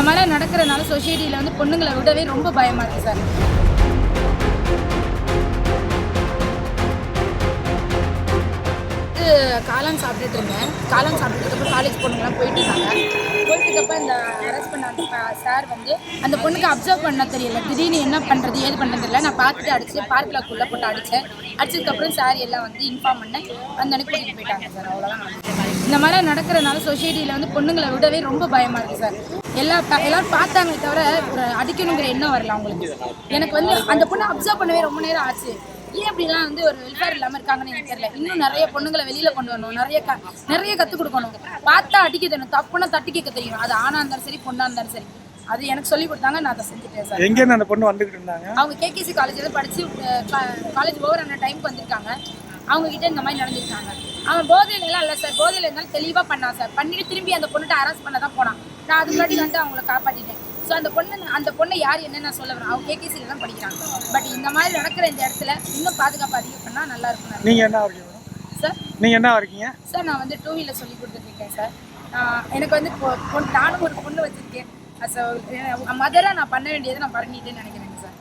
இந்த மாதிரி நடக்கிறனால சொசைட்டியில் வந்து பொண்ணுங்களை விடவே ரொம்ப பயமாக இருக்குது சார். காளான் சாப்பிட்டுட்டு இருந்தேன். காளான் சாப்பிட்டுட்டு காலேஜ் பொண்ணுங்களாம் போயிட்டு இருக்கப்ப இந்த அரெஸ்ட் பண்ண அந்த சார் வந்து அந்த பொண்ணுக்கு அப்சர்வ் பண்ண தெரியல. திடீர்னு என்ன பண்ணுறது ஏது பண்ணுறது தெரியல. நான் பார்த்துட்டு அடிச்சு பார்க்கில் குள்ளே போட்டு அடித்தேன். அடிச்சதுக்கப்புறம் சார் எல்லாம் வந்து இன்ஃபார்ம் பண்ணேன். அந்த அன்னைக்கு கூட்டிகிட்டு போயிட்டாங்க சார். அவ்வளோதான். இந்த மாதிரி நடக்கிறனால சொசைட்டியில் வந்து பொண்ணுங்களை விடவே ரொம்ப பயமாக இருக்குது சார். எல்லாரும் பார்த்தாங்களே தவிர ஒரு அடிக்கணுங்கிற எண்ணம் வரல அவங்களுக்கு. எனக்கு வந்து அந்த பொண்ணை அப்சர்வ் பண்ணவே ரொம்ப நேரம் ஆச்சு. ஏன் அப்படிலாம் வந்து ஒரு வெல்ஃபேர் இல்லாமல் இருக்காங்கன்னு எனக்கு தெரியல. இன்னும் நிறைய பொண்ணுங்களை வெளியில் கொண்டு வரணும், நிறைய கற்றுக் கொடுக்கணும். பார்த்தா அடிக்க தெரியும், தப்புன்னா தட்டி கேட்க தெரியும். அது ஆணாக இருந்தாலும் சரி பொண்ணாக இருந்தாலும் சரி. அது எனக்கு சொல்லி கொடுத்தாங்க, நான் அதை செஞ்சுட்டேன் சார். எங்கேருந்து அந்த பொண்ணு வந்துகிட்டு இருந்தாங்க? அவங்க கேகேசி காலேஜில் படித்து காலேஜ் ஓவர் ஆன டைமுக்கு வந்திருக்காங்க. அவங்ககிட்ட இந்த மாதிரி நடந்துருக்காங்க. அவன் போதையிலாம் இல்லை சார், போதையில் இருந்தாலும் தெளிவாக பண்ணான் சார். பண்ணிட்டு திரும்பி அந்த பொண்ணுகிட்ட அரெஸ்ட் பண்ண தான் போனான். நான் அது முன்னாடி வந்து அவங்கள காப்பாற்றிட்டேன். ஸோ அந்த பொண்ணை யார் என்னன்னு நான் சொல்ல வரேன். அவங்க கேகேசியில் தான் படிக்கிறாங்க. பட் இந்த மாதிரி நடக்கிற இந்த இடத்துல இன்னும் பாதுகாப்பு அதிகம் பண்ணால் நல்லா இருக்கும். நீங்கள் என்ன இருக்கீங்க சார்? நீங்கள் என்ன இருக்கீங்க சார்? நான் வந்து 2 வீலர் சொல்லி கொடுத்துட்ருக்கேன் சார். எனக்கு வந்து நானும் ஒரு பொண்ணு வச்சுருக்கேன். மதராக நான் பண்ண வேண்டியதை நான் பண்ணிட்டேன்னு நினைக்கிறேன்.